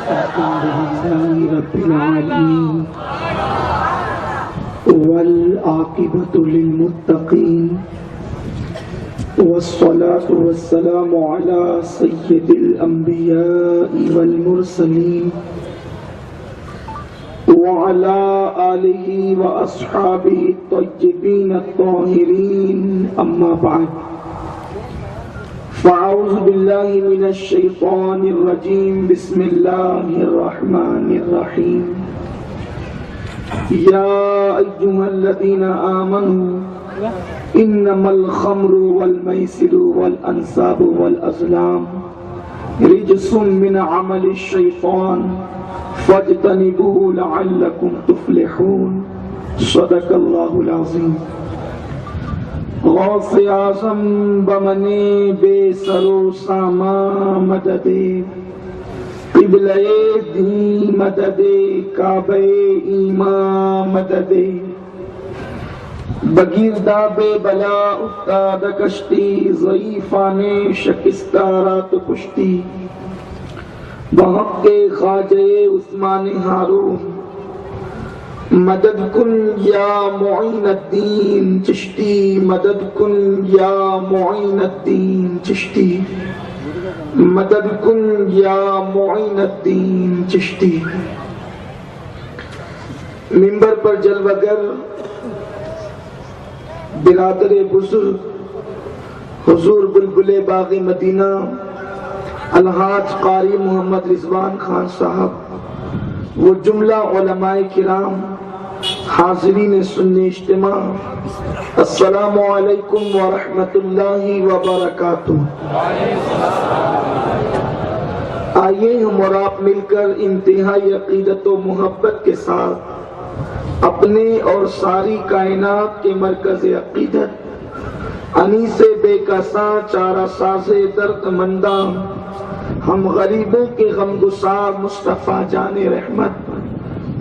الحمد لله رب العالمين والعاقبة للمتقين والصلاة والسلام على سيد الأنبياء والمرسلين وعلى آله وأصحابه الطيبين الطاهرين أما بعد فأعوذ بالله من الشيطان الرجيم بسم الله الرحمن الرحيم يا أيها الذين آمنوا إنما الخمر والميسر والأنصاب والأزلام رجس من عمل الشيطان فاجتنبوه لعلكم تفلحون صدق الله العظيم غوث اعظم بمنی بے سرو ساما مدد قبلہ دین مدد کعبہ ایمان مدد بگیردہ بے بلا افتاد کشتی ضعیفان شکستہ رات پشتی بحق کے خواجہ عثمان ہارون مدد کن یا معین الدین چشتی مدد کن یا معین الدین چشتی مدد کن یا معین الدین چشتی منبر پر جلوگر برادر بزرگ حضور بلبل باغ مدینہ الحاج قاری محمد رضوان خان صاحب وہ جملہ علماء کرام حاضرین سنی اجتماع السلام علیکم ورحمۃ اللہ وبرکاتہ۔ آئیے ہم اور آپ مل کر انتہائی عقیدت و محبت کے ساتھ اپنے اور ساری کائنات کے مرکز عقیدت انیس بے کساں چارہ ساز درد منداں ہم غریبوں کے غم گسار مصطفیٰ جان رحمت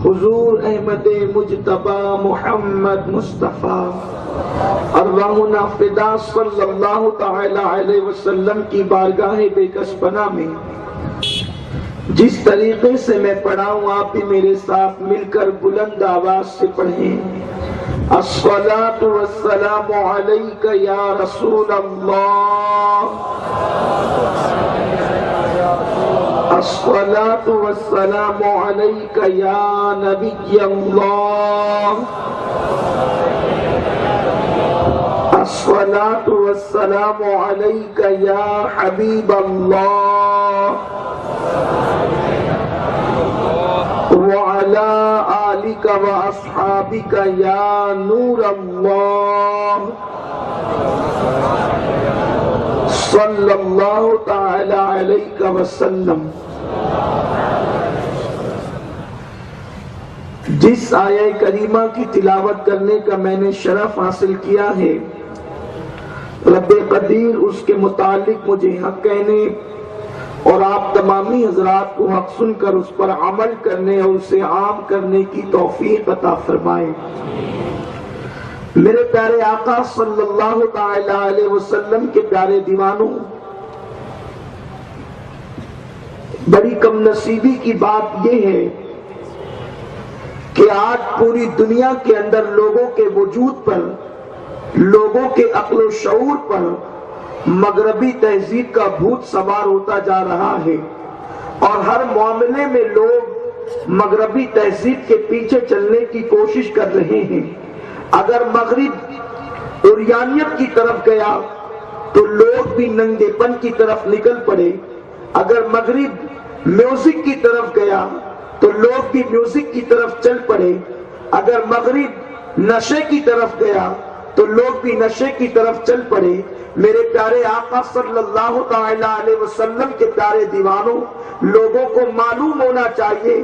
حضور احمد مجتبی محمد مصطفیٰ ارواحنا فدا صلی اللہ تعالی علیہ وسلم کی بارگاہ بے کس پناہ میں جس طریقے سے میں پڑھاؤں آپ بھی میرے ساتھ مل کر بلند آواز سے پڑھیں۔ الصلاة والسلام علیک یا رسول اللہ، الصلاة والسلام علیک یا نبی اللہ، الصلاة والسلام علیک یا حبیب اللہ، وعلى آلك وأصحابك يا نور الله صلی اللہ تعالی علیہ وسلم۔ جس آیہ کریمہ کی تلاوت کرنے کا میں نے شرف حاصل کیا ہے، رب قدیر اس کے متعلق مجھے حق کہنے اور آپ تمامی حضرات کو حق سن کر اس پر عمل کرنے اور اسے عام کرنے کی توفیق عطا فرمائے۔ میرے پیارے آقا صلی اللہ تعالی علیہ وسلم کے پیارے دیوانوں، بڑی کم نصیبی کی بات یہ ہے کہ آج پوری دنیا کے اندر لوگوں کے وجود پر، لوگوں کے عقل و شعور پر مغربی تہذیب کا بھوت سوار ہوتا جا رہا ہے، اور ہر معاملے میں لوگ مغربی تہذیب کے پیچھے چلنے کی کوشش کر رہے ہیں۔ اگر مغرب عریانیت کی طرف گیا تو لوگ بھی ننگے پن کی طرف نکل پڑے، اگر مغرب میوزک کی طرف گیا تو لوگ بھی میوزک کی طرف چل پڑے، اگر مغرب نشے کی طرف گیا تو لوگ بھی نشے کی طرف چل پڑے۔ میرے پیارے آقا صلی اللہ تعالی علیہ وسلم کے پیارے دیوانوں، لوگوں کو معلوم ہونا چاہیے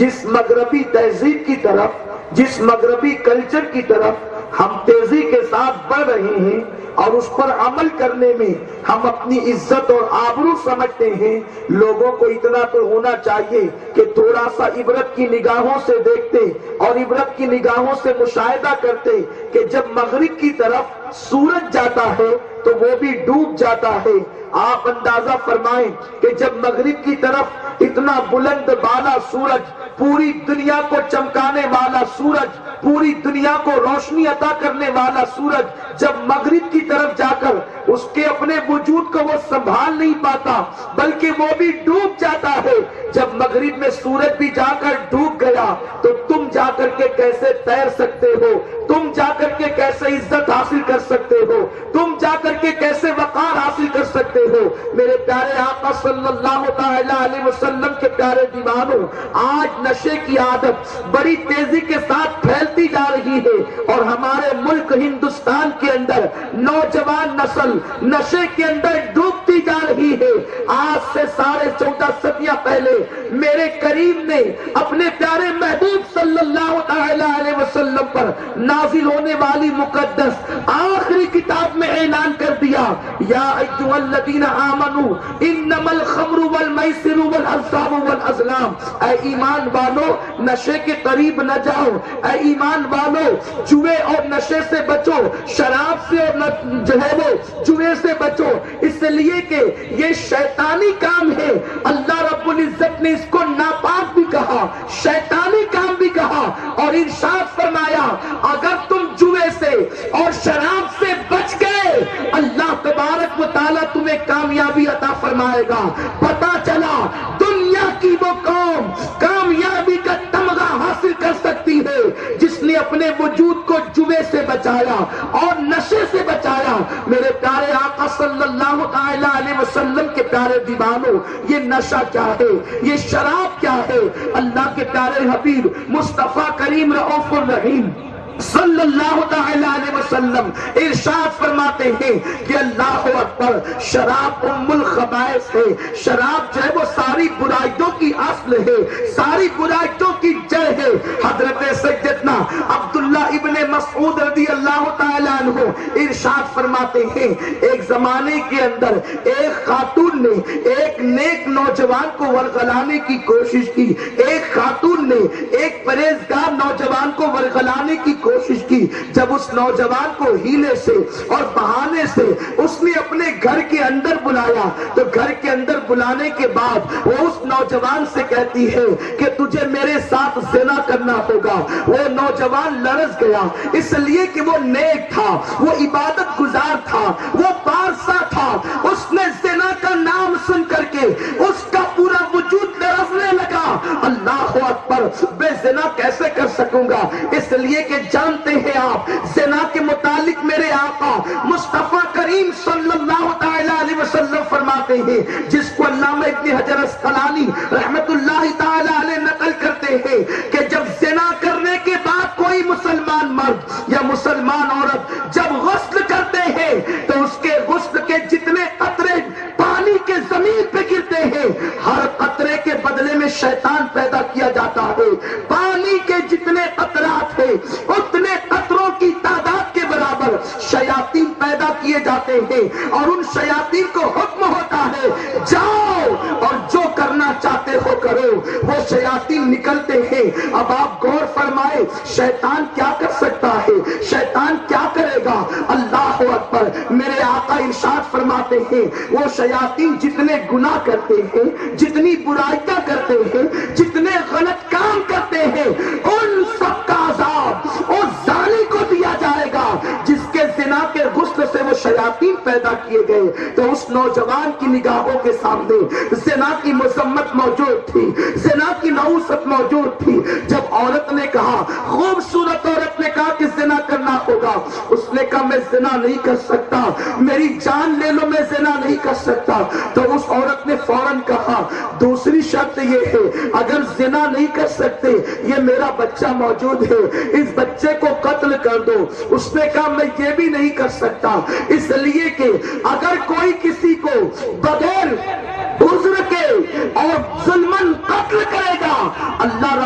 جس مغربی تہذیب کی طرف، جس مغربی کلچر کی طرف ہم تیزی کے ساتھ بڑھ رہے ہیں اور اس پر عمل کرنے میں ہم اپنی عزت اور آبرو سمجھتے ہیں، لوگوں کو اتنا تو ہونا چاہیے کہ تھوڑا سا عبرت کی نگاہوں سے دیکھتے اور عبرت کی نگاہوں سے مشاہدہ کرتے کہ جب مغرب کی طرف سورج جاتا ہے تو وہ بھی ڈوب جاتا ہے۔ آپ اندازہ فرمائیں کہ جب مغرب کی طرف اتنا بلند بالا سورج، پوری دنیا کو چمکانے والا سورج، پوری دنیا کو روشنی عطا کرنے والا سورج جب مغرب کی طرف جا کر اس کے اپنے وجود کو وہ سنبھال نہیں پاتا بلکہ وہ بھی ڈوب جاتا ہے، جب مغرب میں سورج بھی جا کر ڈوب گیا تو تم جا کر کے کیسے تیر سکتے ہو؟ تم جا کر کے کیسے عزت حاصل کر سکتے ہو؟ تم جا کر کے کیسے وقار حاصل کر سکتے ہو؟ میرے پیارے آقا صلی اللہ تعالی علیہ وسلم کے پیارے دیوانوں، آج نشے کی عادت بڑی تیزی کے ساتھ پھیلتی جا رہی ہے اور ہمارے ملک ہندوستان کے اندر نوجوان نسل نشے کے اندر ڈوبتی جا رہی ہے۔ آج سے 14.5 صدیاں پہلے میرے کریم نے اپنے پیارے محبوب صلی اللہ تعالی علیہ وسلم پر نازل ہونے والی مقدس آخری کتاب میں اعلان کر دیا، یا ایھا الذین آمنوا انما الخمر والمیسر والانصاب والازلام، اے ایمان والو نشے کے قریب نہ جاؤ، اے ایمان والو جوے اور نشے سے بچو، شراب سے اور جو ہے وہ جوے سے بچو، اس لیے کہ یہ شیطانی کام ہے۔ اللہ رب العزت نے اس کو ناپاک بھی کہا، شیطانی کام بھی کہا اور ارشاد فرمایا اگر تم جوے سے اور شراب سے بچ گئے اللہ تبارک و تعالیٰ تمہیں کامیابی عطا فرمائے گا۔ پتا چلا دنیا کی وہ قوم کامیابی کا تمغہ حاصل کر سکتی ہے جس نے اپنے وجود کو جوے سے بچایا اور نشے سے بچایا۔ میرے پیارے آقا صلی اللہ تعالی علیہ وسلم کے پیارے دیوانوں، یہ نشہ کیا ہے؟ یہ شراب کیا ہے؟ اللہ کے پیارے حبیب مصطفیٰ کریم رؤوف الرحیم صلی اللہ تعالی علیہ وسلم ارشاد فرماتے ہیں کہ اللہ اکبر، شراب ام الخبائث ہے، شراب جو ہے وہ ساری برائیوں کی اصل ہے، ساری برائیوں کی جڑ ہے۔ حضرت سیدنا عبداللہ ابن مسعود رضی اللہ تعالی عنہ ارشاد فرماتے ہیں ایک زمانے کے اندر ایک خاتون نے ایک نیک نوجوان کو ورغلانے کی کوشش کی، ایک خاتون نے ایک پرہیزگار نوجوان کو ورغلانے کی کوشش کی۔ جب اس نوجوان کو ہیلے سے اور بہانے سے اس نے اپنے گھر کے اندر بلایا تو گھر کے اندر بلانے کے بعد وہ اس نوجوان سے کہتی ہے کہ تجھے میرے ساتھ زنا کرنا ہوگا۔ وہ نوجوان لرز گیا اس لیے کہ وہ نیک تھا، وہ عبادت گزار تھا، وہ پارسا تھا۔ اس نے زنا کا نام سن کر کے اس کا پورا وجود لرزنے لگا۔ اللہ اکبر، میں زنا کیسے کر سکوں گا؟ اس لیے کہ جانتے ہیں آپ زنا کے متعلق میرے آقا مصطفیٰ کریم صلی اللہ تعالی علیہ وسلم فرماتے ہیں، جس کو علامہ ابن حجر اسقلانی رحمت اللہ تعالی علیہ نقل کرتے ہیں کہ جب زنا کرنے کے بعد کوئی مسلمان مرد یا مسلمان عورت جب غسل کرتے ہیں تو اس کے غسل کے جتنے قطرے پانی کے زمین پہ گرتے ہیں ہر قطرے کے بدلے میں شیطان پیدا کیا جاتا ہے۔ پانی کے جتنے قطرات ہیں اتنے قطروں کی تعداد کے برابر شیاطین پیدا کیے جاتے ہیں اور ان شیاطین کو حکم ہوتا ہے جاؤ اور جو کرنا چاہتے ہو کرو۔ وہ شیاطین نکلتے ہیں۔ اب آپ غور فرمائے شیطان کیا کر سکتا ہے؟ شیطان کیا کرے گا؟ اللہ اکبر، میرے آقا ارشاد فرماتے ہیں وہ شیاطین جتنے گناہ کرتے ہیں، جتنی برائیاں کرتے ہیں، جتنے غلط کام کرتے ہیں ان سب کا عذاب اس زانی کو دیا جائے گا جس کے زنا کے غسل سے وہ شیاطین پیدا کیے گئے۔ تو اس نوجوان کی نگاہوں کے سامنے زنا کی مذمت موجود تھی، زنا کی نحوست موجود تھی۔ جب عورت نے کہا، خوبصورت عورت نے کہا کہ زنا کرنا ہوگا، اس نے کہا میں زنا نہیں کر سکتا، میری جان لے لو میں زنا نہیں کر سکتا۔ تو اس عورت نے فوراً کہا دوسری شرط یہ ہے اگر زنا نہیں کر سکتے یہ میرا بچہ موجود ہے، اس بچے کو قتل کر دو۔ اس نے کہا میں یہ بھی نہیں کر سکتا، اس لیے کہ اگر کوئی کسی کو بغیر عذر کے اور ظلمن قتل کرے گا اللہ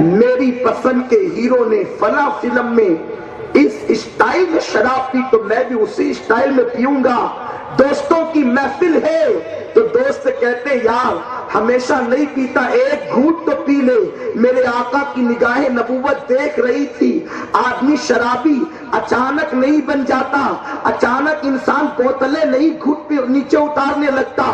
میری پسند کے ہیرو نے فلاں فلم میں اس اسٹائل میں شراب پی تو میں بھی اسی اسٹائل میں پیوں گا. دوستوں کی محفل ہے تو دوست کہتے یار ہمیشہ نہیں پیتا, ایک گھونٹ تو پی لے. میرے آقا کی نگاہ نبوت دیکھ رہی تھی. آدمی شرابی اچانک نہیں بن جاتا, اچانک انسان بوتلیں نہیں گھونٹ پہ نیچے اتارنے لگتا.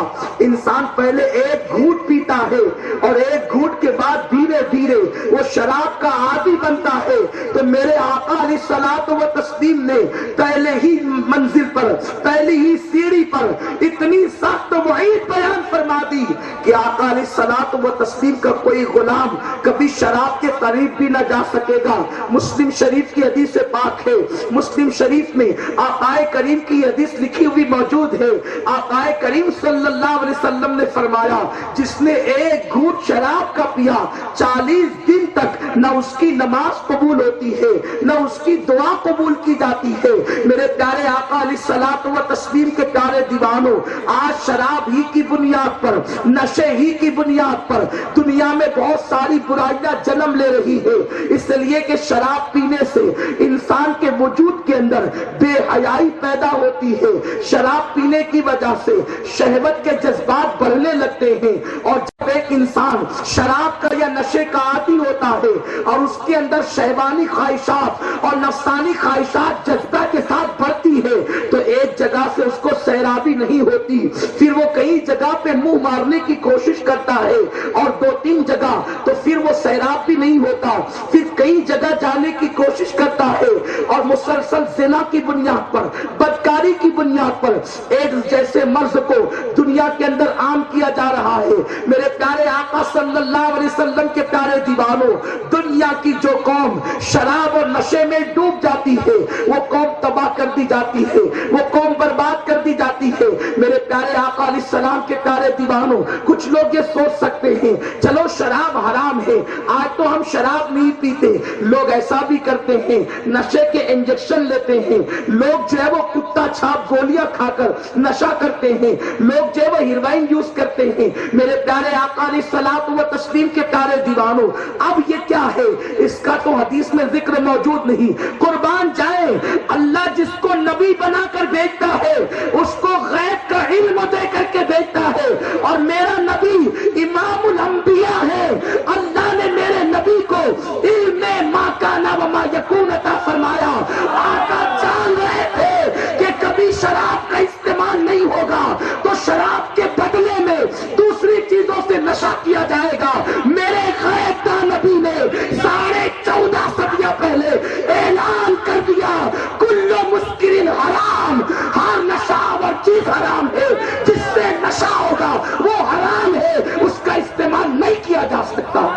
انسان پہلے ایک گھونٹ پیتا ہے اور ایک گھونٹ کے بعد دھیرے دھیرے وہ شراب کا عادی بنتا ہے. تو میرے آقا علیہ الصلوۃ والتسلیم نے پہلے ہی منزل پر, پہلی ہی سیڑھی پر اتنی سخت وعید بیان فرما دی کہ آقا علیہ الصلوۃ والتسلیم کا کوئی غلام کبھی شراب کے قریب بھی نہ جا سکے گا. مسلم شریف کی حدیث پاک ہے, مسلم شریف میں آقا کریم کی حدیث لکھی ہوئی موجود ہے. آقا کریم صلی اللہ علیہ وسلم نے فرمایا جس نے ایک گھونٹ شراب کا پیا 40 دن تک نہ اس کی نماز قبول ہوتی ہے نہ اس کی دعا قبول کی جاتی ہے. میرے پیارے آقا علیہ الصلوۃ والتسلیم کے پیارے دیوانوں, آج شراب ہی کی بنیاد پر, نشے ہی کی بنیاد پر دنیا میں بہت ساری برائیاں جنم لے رہی ہے. اس لیے کہ شراب پینے سے انسان کے وجود کے اندر بے حیائی پیدا ہوتی ہے. شراب پینے کی وجہ سے شہوت کے جذبات بڑھنے لگتے ہیں, اور جب ایک انسان شراب کا یا نشے کا عادی ہوتا ہے اور اس کے اندر شہوانی خواہشات اور نفسانی خواہشات جذبہ کے ساتھ بڑھتی ہے تو ایک جگہ سے اس کو سیرابی نہیں ہوتی, پھر وہ کئی جگہ پہ منہ مارنے کی کوشش کرتا ہے اور 2-3 جگہ تو پھر وہ سیراب بھی نہیں ہوتا, پھر کئی جگہ جانے کی کوشش کرتا ہے اور مسلسل زنا کی بنیاد پر, بدکاری کی بنیاد پر ایڈز جیسے مرض کو دنیا کے اندر عام کیا جا رہا ہے. میرے پیارے آقا صلی اللہ علیہ وسلم کے پیارے دیوانوں, دنیا کی جو قوم شراب اور نشے میں ڈوب جاتی ہے وہ قوم تباہ کر دی جاتی ہے, وہ قوم برباد کر دی جاتی ہے. میرے پیارے آقا علیہ السلام کے پیارے دیوانوں, کچھ لوگ یہ سوچ سکتے ہیں چلو شراب حرام ہے, آج تو ہم شراب نہیں پیتے. لوگ ایسا بھی کرتے ہیں, نشے کے انجیکشن لیتے ہیں, لوگ جو ہے وہ کتا چھاپ گولیاں کھا کر نشہ کرتے ہیں, لوگ جو ہے وہ ہیروئن یوز کرتے ہیں. میرے پیارے آقا علیہ الصلوۃ والتسلیم کے پیارے دیوانوں, اب یہ کیا ہے اس کا تو حدیث میں ذکر موجود نہیں. قربان جائیں, اللہ جس کو نبی بنا کر بھیجتا ہے اس کو غیب کا علم دے کر کے بھیجتا ہے, اور میرا نبی امام الانبیاء ہے. اللہ نے میرے نبی کو علم ما کان و ما یکون عطا فرمایا. آقا جان رہے تھے کہ کبھی شراب کا استعمال نہیں ہوگا تو شراب کے بدلے میں دوسری چیزوں سے نشہ کیا جائے گا. میرے غیب کا نبی نے 14.5 صدیاں پہلے اعلان کر دیا کل مسکرین حرام, ہر نشہ اور چیز حرام ہے, جس سے نشہ ہوگا وہ حرام ہے, اس کا استعمال نہیں کیا جا سکتا.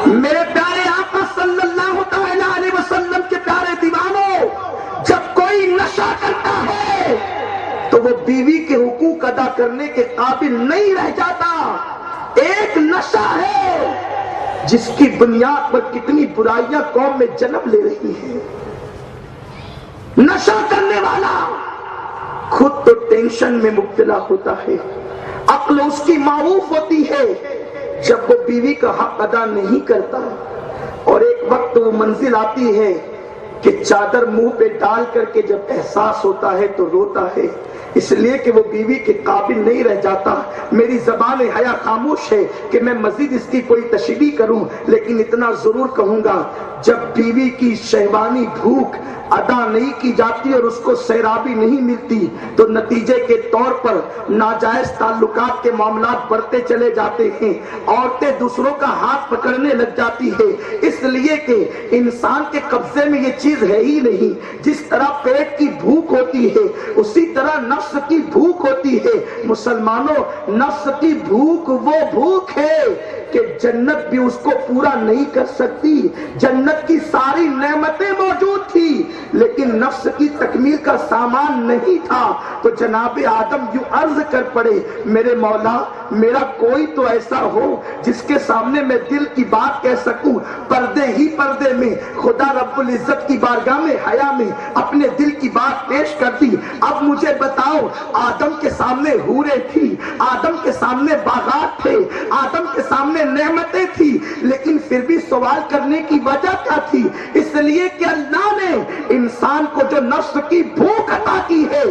میرے پیارے آقا صلی اللہ تعالی علیہ وسلم کے پیارے دیوانوں, جب کوئی نشہ کرتا ہے تو وہ بیوی کے حقوق ادا کرنے کے قابل نہیں رہ جاتا. ایک نشہ ہے جس کی بنیاد پر کتنی برائیاں قوم میں جنم لے رہی ہیں. نشہ کرنے والا خود تو ٹینشن میں مبتلا ہوتا ہے, عقل اس کی معروف ہوتی ہے جب وہ بیوی کا حق ادا نہیں کرتا, اور ایک وقت وہ منزل آتی ہے کہ چادر منہ پہ ڈال کر کے جب احساس ہوتا ہے تو روتا ہے, اس لیے کہ وہ بیوی کے قابل نہیں رہ جاتا. میری زبان حیا خاموش ہے کہ میں مزید اس کی کوئی تشریح کروں, لیکن اتنا ضرور کہوں گا, جب بیوی کی شہوانی بھوک ادا نہیں کی جاتی اور اس کو سیرابی نہیں ملتی تو نتیجے کے طور پر ناجائز تعلقات کے معاملات بڑھتے چلے جاتے ہیں. عورتیں دوسروں کا ہاتھ پکڑنے لگ جاتی ہے, اس لیے کہ انسان کے قبضے میں یہ چیز ہے ہی نہیں. جس طرح پیٹ کی بھوک ہوتی ہے اسی طرح نفس کی بھوک ہوتی ہے. مسلمانوں, نفس کی بھوک وہ بھوک ہے کہ جنت بھی اس کو پورا نہیں کر سکتی. جنت کی ساری نعمتیں موجود تھی لیکن نفس کی تکمیل کا سامان نہیں تھا. تو جناب آدم یوں عرض کر پڑے, میرے مولا میرا کوئی تو ایسا ہو جس کے سامنے میں دل کی بات کہہ سکوں. پردے ہی پردے میں خدا رب العزت کی بارگاہ میں حیا میں اپنے دل کی بات پیش کر دی. اب مجھے بتاؤ, آدم کے سامنے حوریں تھی, آدم کے سامنے باغات تھے, آدم کے سامنے نعمتیں تھی, لیکن پھر بھی سوال کرنے کی وجہ کیا تھی؟ اس لیے کہ اللہ نے انسان کو جو نفس کی بھوک عطا کی ہے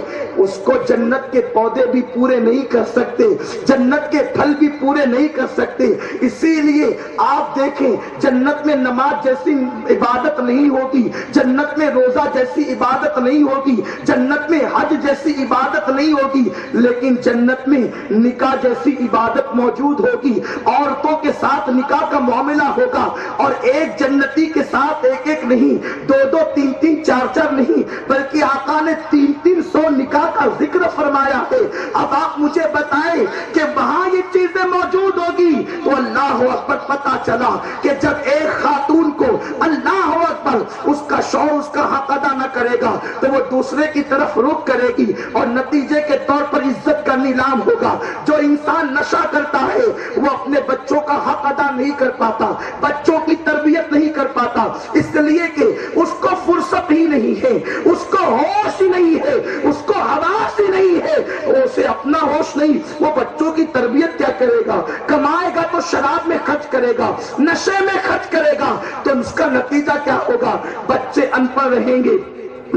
اس کو جنت کے پودے بھی پورے نہیں کر سکتے, جنت کے پھل بھی پورے نہیں کر سکتے. اسی لیے آپ دیکھیں جنت میں نماز جیسی عبادت نہیں ہوگی, جنت میں روزہ جیسی عبادت نہیں ہوگی, جنت میں حج جیسی عبادت نہیں ہوگی, لیکن جنت میں نکاح جیسی عبادت موجود ہوگی. عورتوں کے ساتھ نکاح کا معاملہ ہوگا اور ایک جنتی کے ساتھ ایک ایک نہیں, دو دو تین تین چار چار نہیں, بلکہ آقا نے 300 نکاح کا ذکر فرمایا ہے. اب آپ مجھے بتائیں کہ وہاں یہ چیزیں موجود ہوگی تو اللہ اکبر پتا چلا کہ جب ایک خاتون کو اللہ اکبر اس کا شوہر اس کا حق ادا نہ کرے گا تو وہ دوسرے کی طرف رخ کرے گی اور نتیجے کے طور پر عزت کا نیلام ہوگا. جو انسان نشہ کرتا ہے وہ اپنے بچوں کا حق ادا نہیں کر پاتا, بچوں کی تربیت نہیں کر پاتا, اس لیے کہ اس کو فرصت ہی نہیں ہے, اس کو ہوش ہی نہیں ہے, اس کو حواس ہی نہیں ہے, اسے اپنا ہوش نہیں, وہ بچوں کی تربیت کیا کرے گا؟ کمائے گا تو شراب میں خرچ کرے گا, نشے میں خرچ کرے گا, تو اس کا نتیجہ کیا ہوگا؟ بچے ان پڑھ رہیں گے,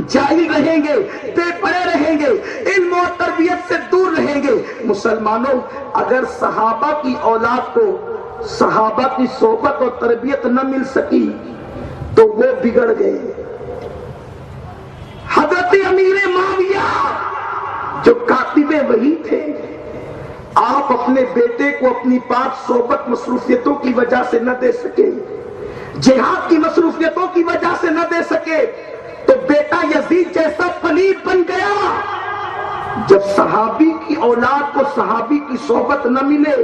جاہل رہیں گے, بے پڑھے رہیں گے, علم و تربیت سے دور رہیں گے. مسلمانوں, اگر صحابہ کی اولاد کو صحابہ کی صحبت اور تربیت نہ مل سکی تو وہ بگڑ گئے. حضرت امیر معاویہ جو کاتب وحی تھے, آپ اپنے بیٹے کو اپنی پاک صحبت مصروفیتوں کی وجہ سے نہ دے سکے, جہاد کی مصروفیتوں کی وجہ سے نہ دے سکے, تو بیٹا یزید جیسا پلید بن گیا. جب صحابی کی اولاد کو صحابی کی صحبت نہ ملے,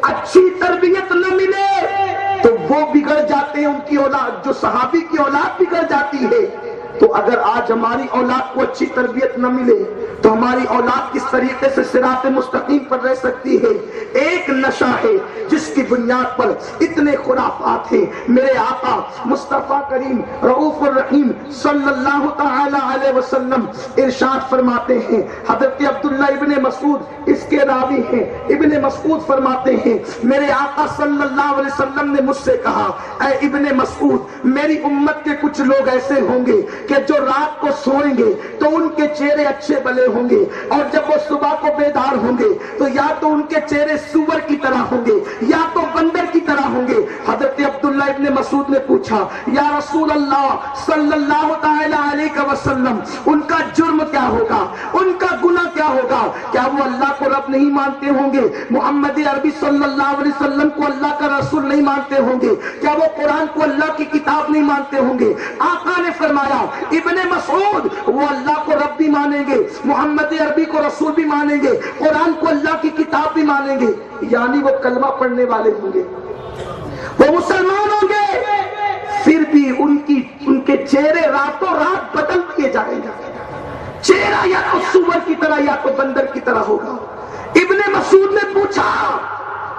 اچھی تربیت نہ ملے, تو وہ بگڑ جاتے ہیں. ان کی اولاد, جو صحابی کی اولاد بگڑ جاتی ہے, تو اگر آج ہماری اولاد کو اچھی تربیت نہ ملے تو ہماری اولاد کس طریقے سے صراط مستقیم پر رہ سکتی ہے؟ ایک نشہ ہے جس کی بنیاد پر اتنے خرافات ہیں. میرے آقا مصطفیٰ کریم رؤوف الرحیم صلی اللہ تعالی علیہ وسلم ارشاد فرماتے ہیں, حضرت عبداللہ ابن مسعود اس کے راوی ہیں, ابن مسعود فرماتے ہیں میرے آقا صلی اللہ علیہ وسلم نے مجھ سے کہا, اے ابن مسعود, میری امت کے کچھ لوگ ایسے ہوں گے کہ جو رات کو سوئیں گے تو ان کے چہرے اچھے بلے ہوں گے, اور جب وہ صبح کو بیدار ہوں گے تو یا تو ان کے چہرے سور کی طرح ہوں گے یا تو بندر کی طرح ہوں گے. حضرت عبداللہ ابن مسعود نے پوچھا, یا رسول اللہ صلی اللہ تعالی علیہ وسلم, ان کا جرم کیا ہوگا, ان کا گناہ کیا ہوگا؟ کیا وہ اللہ کو رب نہیں مانتے ہوں گے, محمد عربی صلی اللہ علیہ وسلم کو اللہ کا رسول نہیں مانتے ہوں گے, کیا وہ قرآن کو اللہ کی کتاب نہیں مانتے ہوں گے؟ آقا نے فرمایا, ابن مسعود, وہ اللہ کو رب بھی مانیں گے, محمد عربی کو رسول بھی مانیں گے, قرآن کو اللہ کی کتاب بھی مانیں گے, یعنی وہ کلمہ پڑھنے والے ہوں گے, وہ مسلمان ہوں گے, پھر بھی ان کے چہرے راتوں رات بدل دیے جائیں گے. چہرہ یا تو سور کی طرح یا تو بندر کی طرح ہوگا. ابن مسعود نے پوچھا,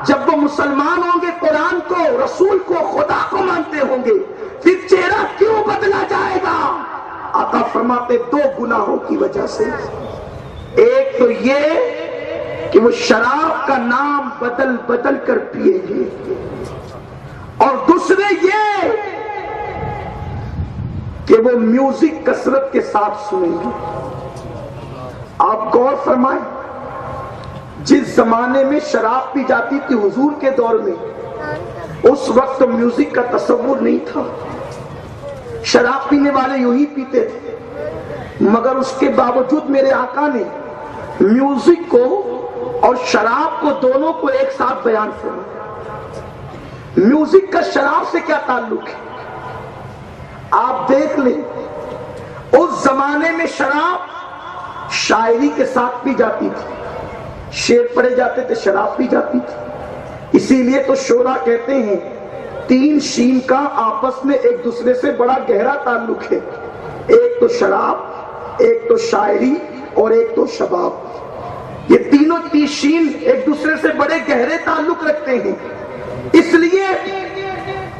جب وہ مسلمان ہوں گے, قرآن کو, رسول کو, خدا کو مانتے ہوں گے, پھر چہرہ کیوں بدلا جائے گا؟ آقا فرماتے, دو گناہوں کی وجہ سے. ایک تو یہ کہ وہ شراب کا نام بدل بدل کر پیے گے, اور دوسرے یہ کہ وہ میوزک کثرت کے ساتھ سنیں گے. آپ غور فرمائیں, جس زمانے میں شراب پی جاتی تھی حضور کے دور میں, اس وقت میوزک کا تصور نہیں تھا. شراب پینے والے یوں ہی پیتے تھے, مگر اس کے باوجود میرے آقا نے میوزک کو اور شراب کو دونوں کو ایک ساتھ بیان فرمایا. میوزک کا شراب سے کیا تعلق ہے؟ آپ دیکھ لیں, اس زمانے میں شراب شاعری کے ساتھ پی جاتی تھی, شعر پڑھے جاتے تھے, شراب پی جاتی تھی. اسی لیے تو شعرا کہتے ہیں تین شین کا آپس میں ایک دوسرے سے بڑا گہرا تعلق ہے، ایک تو شراب، ایک تو شاعری اور ایک تو شباب۔ یہ تینوں شین ایک دوسرے سے بڑے گہرے تعلق رکھتے ہیں۔ اس لیے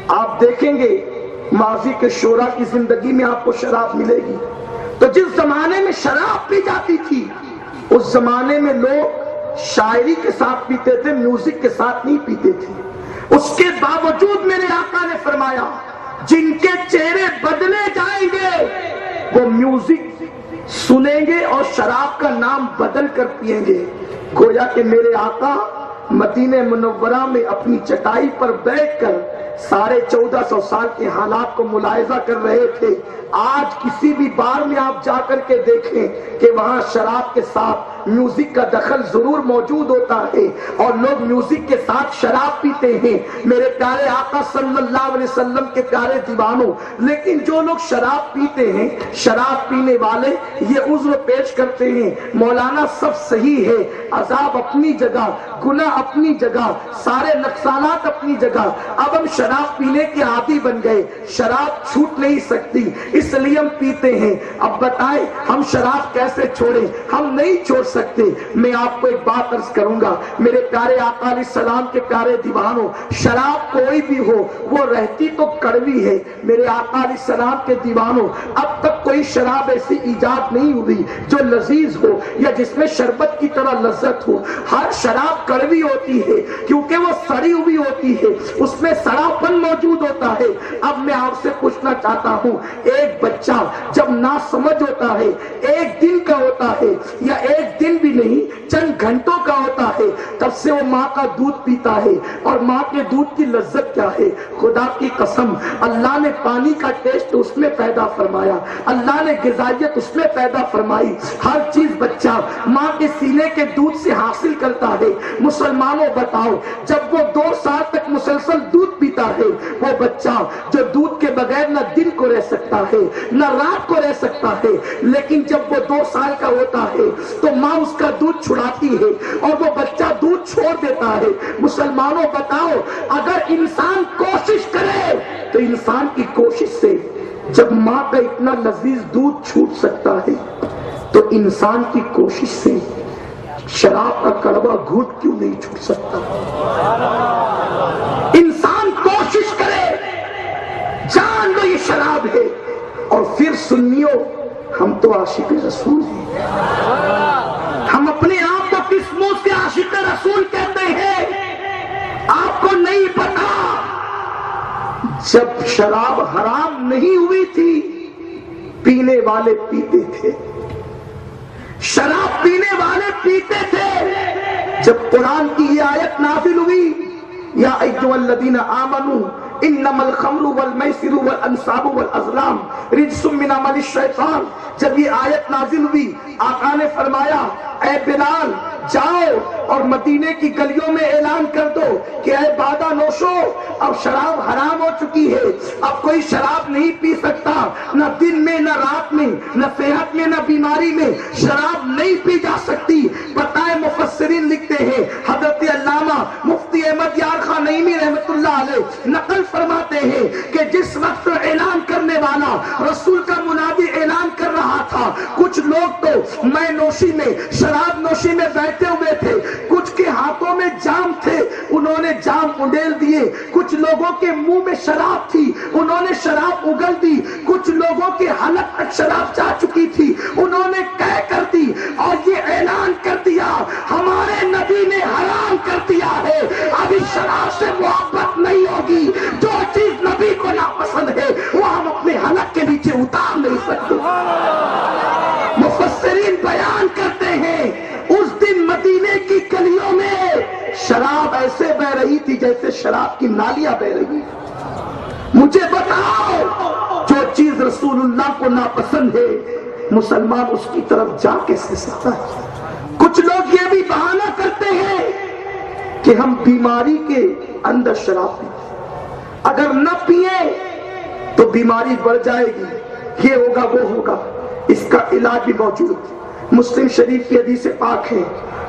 آپ دیکھیں گے ماضی کے شعرا کی زندگی میں آپ کو شراب ملے گی، تو جس زمانے میں شراب پی جاتی تھی اس زمانے میں لوگ شاعری کے ساتھ پیتے تھے، میوزک کے ساتھ نہیں پیتے تھے۔ اس کے باوجود میرے آقا نے فرمایا جن کے چہرے بدلے جائیں گے وہ میوزک سنیں گے اور شراب کا نام بدل کر پیئیں گے۔ گویا کہ میرے آقا مدینہ منورہ میں اپنی چٹائی پر بیٹھ کر 1450 سال کے حالات کو ملاحظہ کر رہے تھے۔ آج کسی بھی بار میں آپ جا کر کے دیکھیں کہ وہاں شراب کے ساتھ میوزک کا دخل ضرور موجود ہوتا ہے اور لوگ میوزک کے ساتھ شراب پیتے ہیں۔ میرے پیارے آقا صلی اللہ علیہ وسلم کے پیارے دیوانوں، لیکن جو لوگ شراب پیتے ہیں، شراب پینے والے یہ عذر پیش کرتے ہیں مولانا سب صحیح ہے، عذاب اپنی جگہ، گناہ اپنی جگہ، سارے نقصانات اپنی جگہ، اب ہم شراب پینے کے عادی بن گئے، شراب چھوٹ نہیں سکتی اس لیے ہم پیتے ہیں۔ اب بتائیں ہم شراب کیسے چھوڑیں؟ ہم نہیں چھوڑ سکتے۔ میں آپ کو ایک بات عرض کروں گا میرے پیارے آقا علیہ السلام کے پیارے دیوانوں، شراب کوئی بھی ہو وہ رہتی تو کڑوی ہے۔ میرے آقا علیہ السلام کے دیوانوں، اب تک کوئی شراب ایسی ایجاد نہیں ہوئی جو لذیذ ہو یا جس میں شربت کی طرح لذت ہو۔ ہر شراب کڑوی ہوتی ہے کیونکہ وہ سڑی ہوئی ہوتی ہے، اس میں سڑاپن موجود ہوتا ہے۔ اب میں آپ سے پوچھنا چاہتا ہوں، ایک بچہ جب ناسمجھ ہوتا ہے، ایک دن کا ہوتا ہے یا ایک دن بھی نہیں چند گھنٹوں کا ہوتا ہے، تب سے وہ ماں کا دودھ پیتا ہے، اور ماں کے دودھ کی لذت کیا ہے؟ خدا کی قسم اللہ نے پانی کا ٹیسٹ اس میں پیدا فرمایا، اللہ نے غذائیت اس میں پیدا فرمائی، ہر چیز بچہ ماں کے سینے کے دودھ سے حاصل کرتا ہے۔ مسلمانوں بتاؤ، جب وہ 2 سال تک مسلسل دودھ پیتا ہے، وہ بچہ جو دودھ کے بغیر نہ دن کو رہ سکتا ہے نہ رات کو رہ سکتا ہے، لیکن جب وہ 2 سال کا ہوتا ہے تو ماں اس کا دودھ چھڑاتی ہے اور وہ بچہ دودھ چھوڑ دیتا ہے۔ مسلمانوں بتاؤ، اگر انسان کوشش کرے تو انسان کی کوشش سے جب ماں کا اتنا لذیذ دودھ چھوٹ سکتا ہے تو انسان کی کوشش سے شراب کا کڑوا گھونٹ کیوں نہیں چھوٹ سکتا؟ انسان کوشش کرے، جان لو یہ شراب ہے، اور پھر سنیو ہم تو عاشق رسول ہیں، ہم اپنے آپ کو کس منہ سے عاشق رسول کہتے ہیں؟ آپ کو نہیں پتا، جب شراب حرام نہیں ہوئی تھی پینے والے پیتے تھے، شراب پینے والے پیتے تھے۔ جب قرآن کی یہ آیت نازل ہوئی، یا ایھا الذین آمنوا انما الخمر والمیسر والانصاب والازلام رجس من عمل الشیطان، جب یہ آیت نازل ہوئی آقا نے فرمایا اے بلال جاؤ اور مدینے کی گلیوں میں اعلان کر دو کہ اے بادہ نوشو، اب شراب حرام ہو چکی ہے، اب کوئی شراب نہیں پی سکتا، نہ دن میں نہ رات میں، نہ صحت میں نہ بیماری میں، شراب نہیں پی جا سکتی۔ بتائیں مفسرین لکھتے ہیں، حضرت علامہ مفتی احمد یار خان نعیمی رحمت اللہ علیہ نقل فرماتے ہیں کہ جس وقت اعلان کرنے والا رسول کا منادی اعلان کر رہا تھا، کچھ لوگ تو میں نوشی میں، شراب نوشی میں بیٹھے ہوئے تھے، کچھ کے ہاتھوں میں جام تھے، انہوں نے جام اڈیل دیے، کچھ لوگوں کے منہ میں شراب تھی، انہوں نے شراب اگل دی، کچھ لوگوں کے حلق تک شراب جا چکی تھی، انہوں نے کہہ کر دی اور یہ اعلان کر دیا ہمارے نبی نے حرام کر دیا ہے، اب اس شراب سے محبت نہیں ہوگی، جو چیز نبی کو ناپسند ہے وہ ہم اپنے حلق کے نیچے اتار نہیں سکتے۔ مفسرین بیان کرتے ہیں اس دن مدینے کی گلیوں میں شراب ایسے بہ رہی تھی جیسے شراب کی نالیاں بہ رہی۔ مجھے بتاؤ، جو چیز رسول اللہ کو ناپسند ہے مسلمان اس کی طرف جا کیسے سکتا ہے؟ کچھ لوگ یہ بھی بہانہ کرتے ہیں کہ ہم بیماری کے اندر شراب پیتے، اگر نہ پیئے تو بیماری بڑھ جائے گی، یہ ہوگا وہ ہوگا، اس کا علاج بھی موجود ہے۔ مسلم شریف کی حدیث پاک ہے،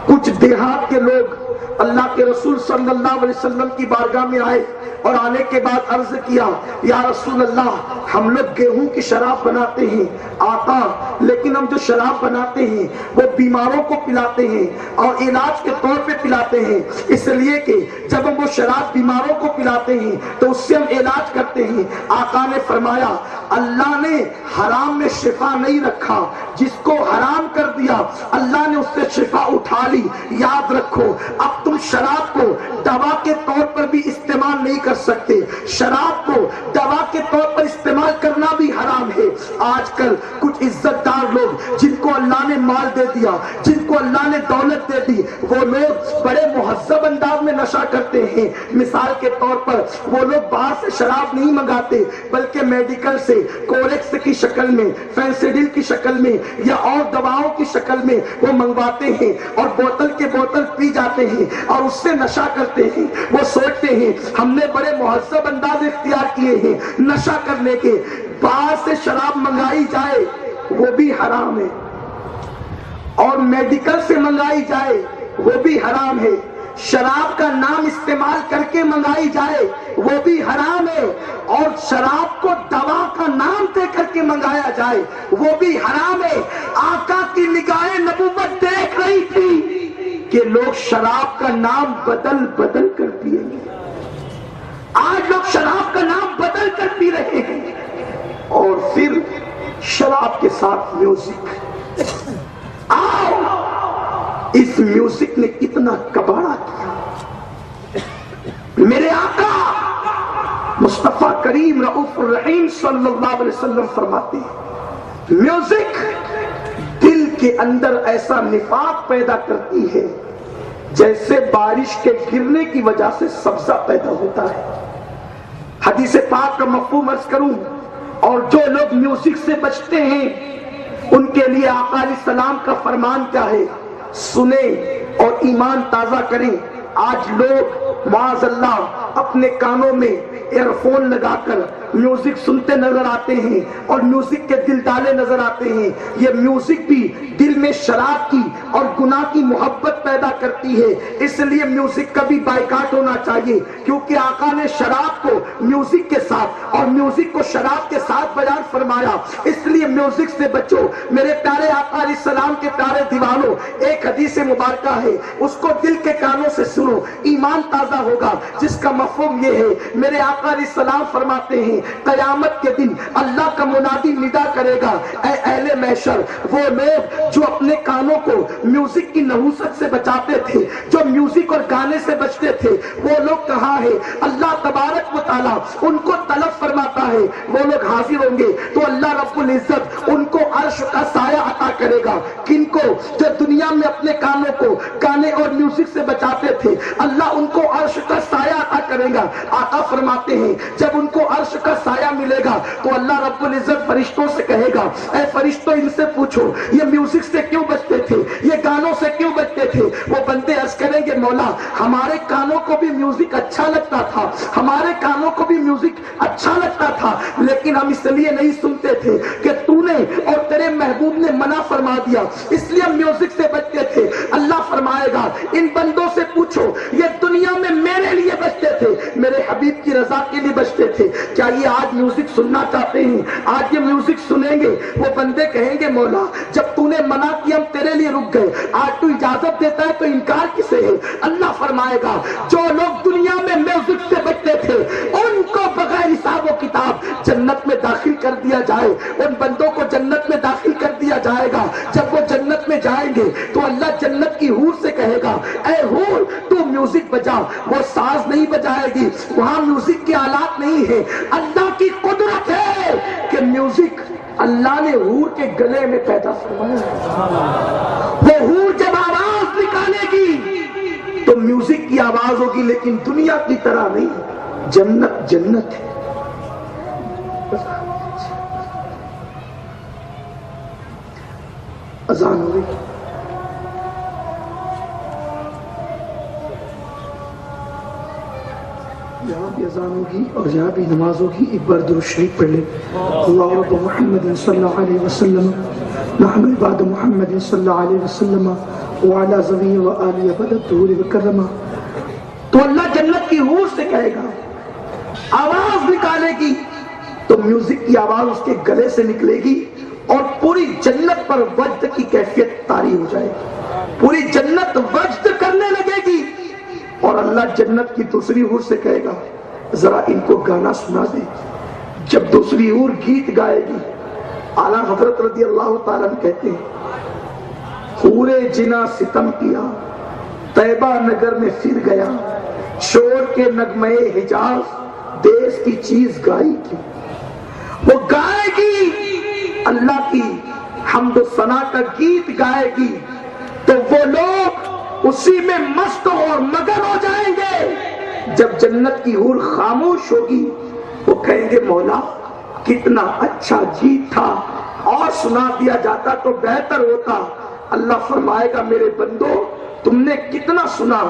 کچھ دیہات کے لوگ اللہ کے رسول صلی اللہ علیہ وسلم کی بارگاہ میں آئے اور آنے کے بعد عرض کیا یا رسول اللہ ہم لوگ گیہوں کی شراب بناتے ہیں آقا، لیکن ہم جو شراب بناتے ہیں وہ بیماروں کو پلاتے ہیں اور علاج کے طور پہ پلاتے ہیں، اس لیے کہ جب ہم وہ شراب بیماروں کو پلاتے ہیں تو اس سے ہم علاج کرتے ہیں۔ آقا نے فرمایا اللہ نے حرام میں شفا نہیں رکھا، جس کو حرام کر دیا اللہ نے اس سے شفا اٹھا لی۔ یاد رکھو اب تم شراب کو دوا کے طور پر بھی استعمال نہیں کر سکتے، شراب کو دوا کے طور پر استعمال کرنا بھی حرام ہے۔ آج کل کچھ عزت دار لوگ جن کو اللہ نے مال دے دیا، جن کو اللہ نے دولت دے دی، وہ لوگ بڑے مہذب انداز میں نشہ کرتے ہیں۔ مثال کے طور پر وہ لوگ باہر سے شراب نہیں منگاتے بلکہ میڈیکل سے کوریکس کی شکل میں، فینسیڈل کی شکل میں یا اور دواؤں کی شکل میں وہ منگواتے ہیں اور بوتل کے بوتل پی جاتے ہیں اور اس سے نشہ کرتے ہیں۔ وہ سوچتے ہیں ہم نے بڑے مہذب انداز اختیار کیے ہیں نشہ کرنے کے۔ باہر سے شراب منگائی جائے وہ بھی حرام ہے اور میڈیکل سے منگائی جائے وہ بھی حرام ہے۔ شراب کا نام استعمال کر کے منگائی جائے وہ بھی حرام ہے، اور شراب کو دوا کا نام دے کر کے منگایا جائے وہ بھی حرام ہے۔ آقا کی نگاہ نبوت دیکھ رہی تھی کہ لوگ شراب کا نام بدل بدل کر پیئیں گے۔ آج لوگ شراب کا نام بدل کر پی رہے ہیں، اور پھر شراب کے ساتھ میوزک۔ آؤ اس میوزک نے کتنا کباڑا کیا۔ میرے آقا مصطفیٰ کریم رؤوف الرحیم صلی اللہ علیہ وسلم فرماتے ہیں میوزک دل کے اندر ایسا نفاق پیدا کرتی ہے جیسے بارش کے گرنے کی وجہ سے سبزہ پیدا ہوتا ہے۔ حدیث پاک کا مفہوم عرض کروں، اور جو لوگ میوزک سے بچتے ہیں ان کے لیے آقا علیہ السلام کا فرمان کیا ہے؟ سنیں اور ایمان تازہ کریں۔ آج لوگ معاذ اللہ اپنے کانوں میں ایئر فون لگا کر میوزک سنتے نظر آتے ہیں اور میوزک کے دل ڈالے نظر آتے ہیں۔ یہ میوزک بھی دل میں شراب کی اور گناہ کی محبت پیدا کرتی ہے، اس لیے میوزک کا بھی بائیکاٹ ہونا چاہیے، کیونکہ آقا نے شراب کو میوزک کے ساتھ اور میوزک کو شراب کے ساتھ بیان فرمایا۔ اس لیے میوزک سے بچو میرے پیارے آقا علیہ السلام کے پیارے دیوانوں۔ ایک حدیث مبارکہ ہے، اس کو دل کے کانوں سے سنو، ایمان تازہ ہوگا، جس کا مفہوم یہ ہے میرے آقا علیہ السلام فرماتے ہیں قیامت کے دن اللہ کا منادی ندا کرے گا، اے اہل محشر، وہ لوگ جو اپنے کانوں کو میوزک کی نحوست سے بچاتے تھے، جو میوزک اور گانے سے بچتے تھے، وہ لوگ کہاں ہیں؟ اللہ تبارک و تعالیٰ ان کو طلب فرماتا ہے، وہ لوگ حاضر ہوں گے تو اللہ رب العزت ان کو عرش کا سایہ عطا کرے گا۔ کن کو؟ جو دنیا میں اپنے کانوں کو گانے اور میوزک سے بچاتے تھے، اللہ ان کو عرش کا سایہ عطا کرے گا۔ آقا فرماتے ہیں جب ان کو عرش کا سایہ ملے گا تو اللہ رب العزت فرشتوں سے کہے گا اے فرشتوں ان سے پوچھو یہ میوزک سے کیوں بچتے تھے، یہ گانوں سے کیوں بچتے تھے؟ وہ بندے عرض کریں گے مولا ہمارے کانوں کو بھی میوزک اچھا لگتا تھا، ہمارے کانوں کو بھی میوزک اچھا لگتا تھا، لیکن ہم اس لیے نہیں سنتے تھے کہ تو نے اور تیرے محبوب نے منع فرما دیا، اس لیے ہم میوزک سے بچتے تھے۔ اللہ فرمائے گا ان بندوں سے پوچھو یہ دنیا میں میرے لیے بچتے تھے، میرے حبیب کی رضا کے لیے بچتے تھے، کیا یہ آج میوزک سننا چاہتے ہیں؟ آج یہ میوزک سنیں گے؟ وہ بندے کہیں گے مولا جب تو نے منع کیا ہم تیرے لیے رک گئے، آج تو اجازت دیتا ہے تو انکار کسے ہے؟ اللہ فرمائے گا جو لوگ دنیا میں میوزک سے بچتے تھے ان کو بغیر حساب و کتاب جنت میں داخل کر دیا جائے، ان بندوں کو جنت میں داخل کر دیا جائے گا۔ جب وہ جنت میں جائیں گے تو اللہ جنت کی حور سے کہے گا اے حور تو میوزک بجا، وہ ساز نہیں بجائے گی، وہاں میوزک کے آلات نہیں ہے، اللہ کی قدرت ہے کہ میوزک اللہ نے حور کے گلے میں پیدا فرمایا۔ وہ حور جب آواز نکالے گی تو میوزک کی آواز ہوگی، لیکن دنیا کی طرح نہیں، جنت جنت ہے۔ اذان ہو گئی، یہاں بھی اذان ہوگی اور یہاں بھی نماز ہوگی۔ ایک بار درود شریف پڑھ لیں، اللہم محمد صلی اللہ علیہ وسلم، محمد بعد محمد صلی اللہ علیہ وسلم، وعلى زوی وآلہ فدتہ وکرمہ. تو اللہ جنت کی حور سے کہے گا، آواز نکالے گی تو میوزک کی آواز اس کے گلے سے نکلے گی اور پوری جنت پر وجد کی کیفیت طاری ہو جائے گی، پوری جنت وجد کرنے لگے گی. اور اللہ جنت کی دوسری حور سے کہے گا ذرا ان کو گانا سنا دے. جب دوسری حور گیت گائے گی، اعلیٰ حضرت رضی اللہ تعالیٰ عنہ کہتے ہیں حور جنا ستم کیا طیبہ نگر میں پھر گیا، چھوڑ کے نغمے حجاز دیس کی چیز گائی کی. وہ گائے گی اللہ کی حمد و ثنا کا گیت گائے گی تو وہ لوگ اسی میں مست اور مگن ہو جائیں گے. جب جنت کی حور خاموش ہوگی وہ کہیں گے مولا کتنا اچھا گیت تھا، اور سنا دیا جاتا تو بہتر ہوتا. اللہ فرمائے گا میرے بندو تم نے کتنا سنا؟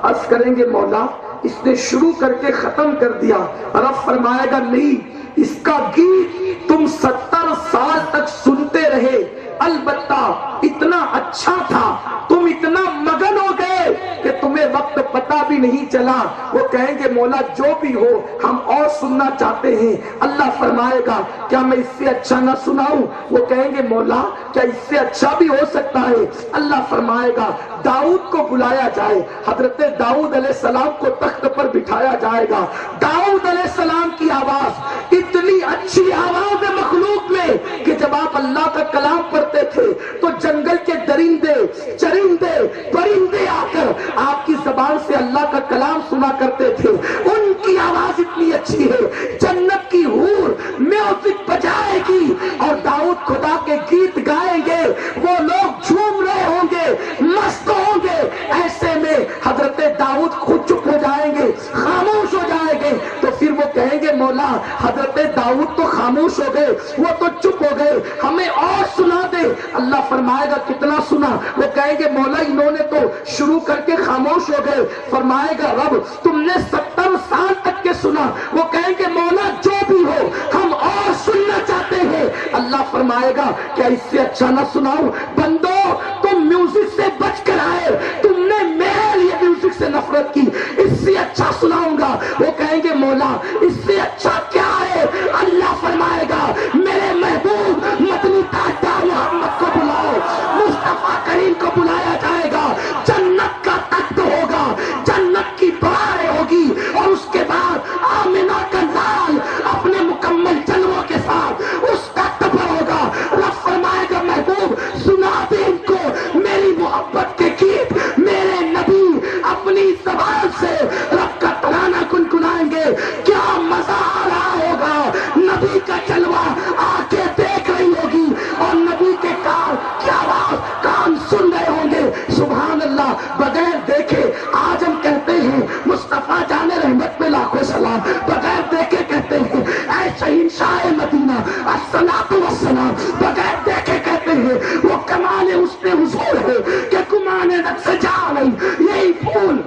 عرض کریں گے مولا اس نے شروع کر کے ختم کر دیا. رب فرمائے گا نہیں، اس کا گیت تم 70 سال تک سنتے رہے، البتہ اتنا اچھا تھا، تم اتنا مگن ہو گئے کہ تمہیں وقت پتہ بھی نہیں چلا. وہ کہیں گے مولا جو بھی ہو ہم اور سننا چاہتے ہیں. اللہ فرمائے گا کیا میں اس سے اچھا نہ سناؤں؟ وہ کہیں گے مولا کیا اس سے اچھا بھی ہو سکتا ہے؟ اللہ فرمائے گا داؤد کو بلایا جائے، حضرت داؤد علیہ السلام کو تخت پر بٹھایا جائے گا. داؤد علیہ السلام کی آواز اتنی اچھی آواز ہے مخلوق میں کہ جب آپ اللہ کا کلام پڑھتے تھے تو جنگل کے درندے چرندے پرندے آ کر آپ کی زبان سے اللہ کا کلام سنا کرتے تھے. ان کی آواز اتنی اچھی ہے. جنت کی حور میوزک بجائے گی اور داؤد خدا کے گیت گائیں گے، وہ لوگ جھوم رہے ہوں گے، مست ہوں گے. ایسے میں حضرت داؤد خود چپ ہو جائیں گے، خاموش ہو جائیں گے. تو پھر وہ کہیں گے مولا حضرت داؤد تو خاموش ہو گئے، وہ تو چپ ہو گئے، ہمیں اور سنا دے. اللہ فرمائے گا کتنا سنا؟ وہ کہیں گے مولا انہوں نے تو شروع کر کے خاموش ہو گئے. فرمائے گا رب تم نے 70 سال تک کے سنا. وہ کہیں گے مولا جو بھی ہو ہم اور سننا چاہتے ہیں. اللہ فرمائے گا کیا اس سے اچھا نہ سناؤں؟ بندو تم میوزک سے بچ کر آئے، تم نے میرے لیے میوزک سے نفرت کی، اس سے اچھا سناؤں گا. وہ کہیں گے مولا اس سے اچھا کیا ہے؟ اللہ فرمائے گا میرے محبوب مدنی تاجدار محمد کو بلاؤ، مصطفیٰ کریم کو بلایا جائے گا. جنت کا تخت ہوگا، جنت کی بہاریں ہوگی اور اس کے بعد آمنہ کا لال اپنے مکمل جلووں کے ساتھ اس تخت پر ہوگا. رب فرمائے گا محبوب سنا دے ان کو میری محبت کے گیت. میرے نبی اپنی زبان سے رب کا ترانہ گنگنائیں گے. کیا مزہ آ رہا ہوگا. نبی کا جلوہ آنکھیں دیکھ رہی ہوگی اور نبی کے کی آواز کان سن رہے ہوں گے. سبحان اللہ. بغیر دیکھے آج ہم کہتے ہیں مصطفیٰ جان رحمت پہ لاکھوں سلام، بغیر دیکھے کہتے ہیں اے شہنشاہ مدینہ الصلاۃ والسلام، بغیر دیکھے کہتے ہیں وہ کمال حسن حضور ہے کہ گمان رب سے جا نہیں. یہی پھول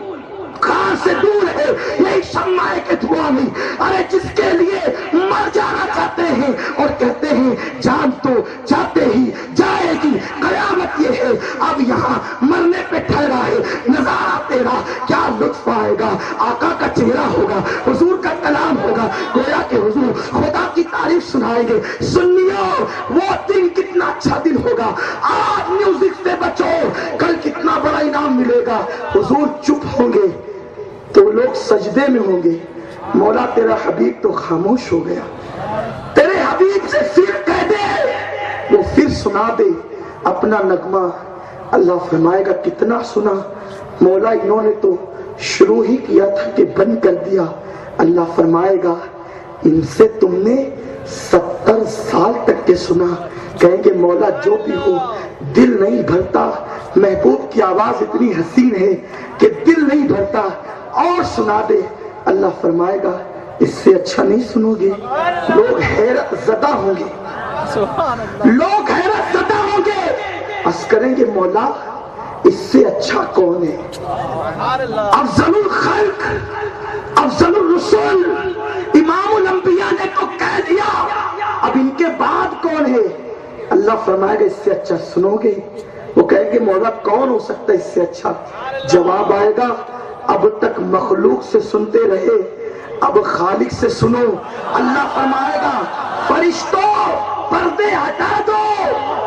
کہاں سے دور ہے، یہی شمع کے دھواں نہیں. ارے جس کے لیے مر جانا چاہتے ہیں اور کہتے ہیں جان تو جاتے ہی جائے گی. قیامت یہ ہے اب یہاں مرنے پہ ٹھہرا ہے. نظارہ تیرا کیا لطف آئے گا. آقا کا چہرہ ہوگا، حضور کا کلام ہوگا، گویا کہ حضور خدا کی تعریف سنائیں گے. سنیو وہ دن کتنا اچھا دن ہوگا. آج میوزک سے بچو، کل کتنا بڑا انعام ملے گا. حضور چپ ہوں گے تو لوگ سجدے میں ہوں گے. مولا تیرا حبیب تو خاموش ہو گیا، تیرے حبیب سے پھر کہہ دے، وہ پھر سنا دے اپنا نغمہ. اللہ فرمائے گا کتنا سنا مولا انہوں نے تو شروع ہی کیا تھا کہ بند کر دیا. اللہ فرمائے گا ان سے تم نے 70 سال تک کے سنا. کہیں گے مولا جو بھی ہو دل نہیں بھرتا. محبوب کی آواز اتنی حسین ہے کہ دل نہیں بھرتا، اور سنا دے. اللہ فرمائے گا اس سے اچھا نہیں سنو گے. لوگ حیرت زدہ ہوں گے، لوگ حیرت زدہ ہوں گے. عرض کریں گے مولا اس سے اچھا کون ہے؟ افضل الخلق، افضل الرسول، امام الانبیاء نے تو کہہ دیا، اب ان کے بعد کون ہے؟ اللہ فرمائے گا اس سے اچھا سنو گے. وہ کہیں گے مولا کون ہو سکتا ہے اس سے اچھا؟ جواب آئے گا اب تک مخلوق سے سنتے رہے، اب خالق سے سنو۔ اللہ فرمائے گا فرشتوں پردے ہٹا دو،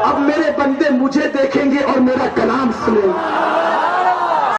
اب میرے بندے مجھے دیکھیں گے اور میرا کلام سنیں گے۔